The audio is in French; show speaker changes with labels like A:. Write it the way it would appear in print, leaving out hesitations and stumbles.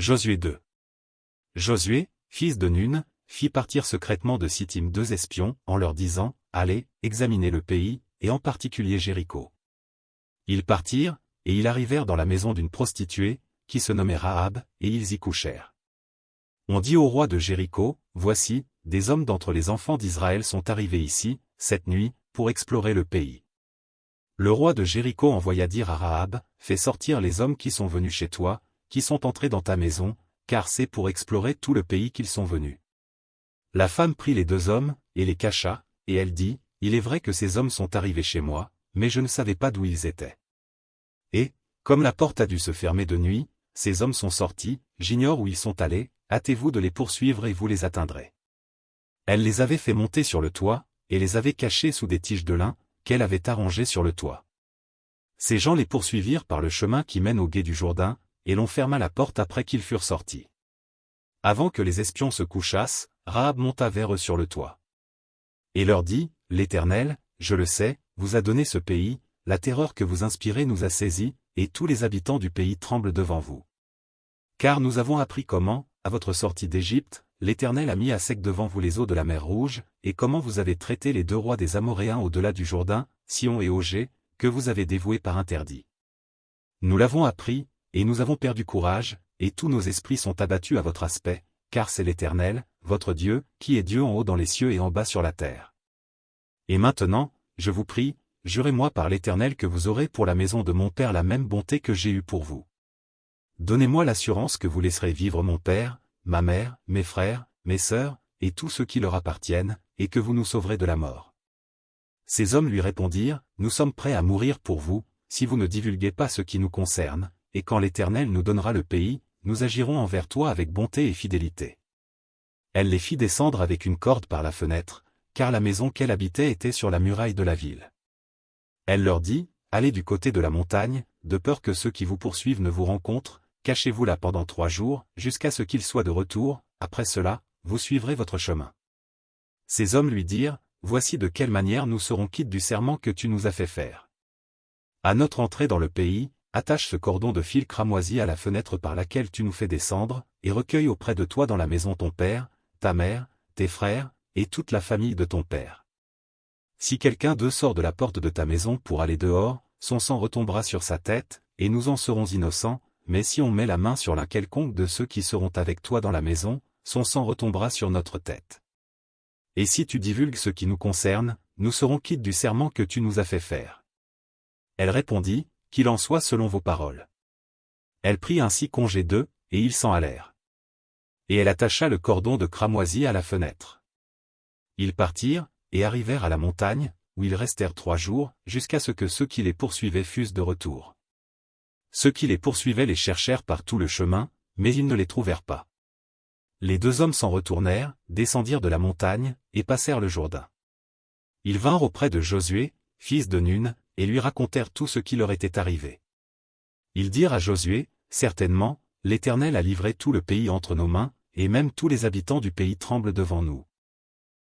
A: Josué 2. Josué, fils de Nun, fit partir secrètement de Sittim 2 espions, en leur disant, « Allez, examinez le pays, et en particulier Jéricho. » Ils partirent, et ils arrivèrent dans la maison d'une prostituée, qui se nommait Rahab, et ils y couchèrent. On dit au roi de Jéricho, « Voici, des hommes d'entre les enfants d'Israël sont arrivés ici, cette nuit, pour explorer le pays. » Le roi de Jéricho envoya dire à Rahab, « Fais sortir les hommes qui sont venus chez toi, qui sont entrés dans ta maison, car c'est pour explorer tout le pays qu'ils sont venus. » La femme prit les 2 hommes, et les cacha, et elle dit, « Il est vrai que ces hommes sont arrivés chez moi, mais je ne savais pas d'où ils étaient. Et, comme la porte a dû se fermer de nuit, ces hommes sont sortis, j'ignore où ils sont allés, hâtez-vous de les poursuivre et vous les atteindrez. » Elle les avait fait monter sur le toit, et les avait cachés sous des tiges de lin, qu'elle avait arrangées sur le toit. Ces gens les poursuivirent par le chemin qui mène au gué du Jourdain, et l'on ferma la porte après qu'ils furent sortis. Avant que les espions se couchassent, Rahab monta vers eux sur le toit. Et leur dit, « L'Éternel, je le sais, vous a donné ce pays, la terreur que vous inspirez nous a saisis, et tous les habitants du pays tremblent devant vous. Car nous avons appris comment, à votre sortie d'Égypte, l'Éternel a mis à sec devant vous les eaux de la mer Rouge, et comment vous avez traité les 2 rois des Amoréens au-delà du Jourdain, Sion et Ogé, que vous avez dévoués par interdit. Nous l'avons appris, et nous avons perdu courage, et tous nos esprits sont abattus à votre aspect, car c'est l'Éternel, votre Dieu, qui est Dieu en haut dans les cieux et en bas sur la terre. Et maintenant, je vous prie, jurez-moi par l'Éternel que vous aurez pour la maison de mon père la même bonté que j'ai eue pour vous. Donnez-moi l'assurance que vous laisserez vivre mon père, ma mère, mes frères, mes sœurs, et tous ceux qui leur appartiennent, et que vous nous sauverez de la mort. » Ces hommes lui répondirent, « Nous sommes prêts à mourir pour vous, si vous ne divulguez pas ce qui nous concerne, et quand l'Éternel nous donnera le pays, nous agirons envers toi avec bonté et fidélité. » Elle les fit descendre avec une corde par la fenêtre, car la maison qu'elle habitait était sur la muraille de la ville. Elle leur dit, « Allez du côté de la montagne, de peur que ceux qui vous poursuivent ne vous rencontrent, cachez-vous là pendant 3 jours, jusqu'à ce qu'ils soient de retour, après cela, vous suivrez votre chemin. » Ces hommes lui dirent, « Voici de quelle manière nous serons quittes du serment que tu nous as fait faire. À notre entrée dans le pays, attache ce cordon de fil cramoisi à la fenêtre par laquelle tu nous fais descendre, et recueille auprès de toi dans la maison ton père, ta mère, tes frères, et toute la famille de ton père. Si quelqu'un d'eux sort de la porte de ta maison pour aller dehors, son sang retombera sur sa tête, et nous en serons innocents, mais si on met la main sur l'un quelconque de ceux qui seront avec toi dans la maison, son sang retombera sur notre tête. Et si tu divulgues ce qui nous concerne, nous serons quittes du serment que tu nous as fait faire. » Elle répondit, « Qu'il en soit selon vos paroles. » Elle prit ainsi congé d'eux, et ils s'en allèrent. Et elle attacha le cordon de cramoisi à la fenêtre. Ils partirent, et arrivèrent à la montagne, où ils restèrent 3 jours, jusqu'à ce que ceux qui les poursuivaient fussent de retour. Ceux qui les poursuivaient les cherchèrent par tout le chemin, mais ils ne les trouvèrent pas. Les 2 hommes s'en retournèrent, descendirent de la montagne, et passèrent le Jourdain. Ils vinrent auprès de Josué, fils de Nun, et lui racontèrent tout ce qui leur était arrivé. Ils dirent à Josué, « Certainement, l'Éternel a livré tout le pays entre nos mains, et même tous les habitants du pays tremblent devant nous. »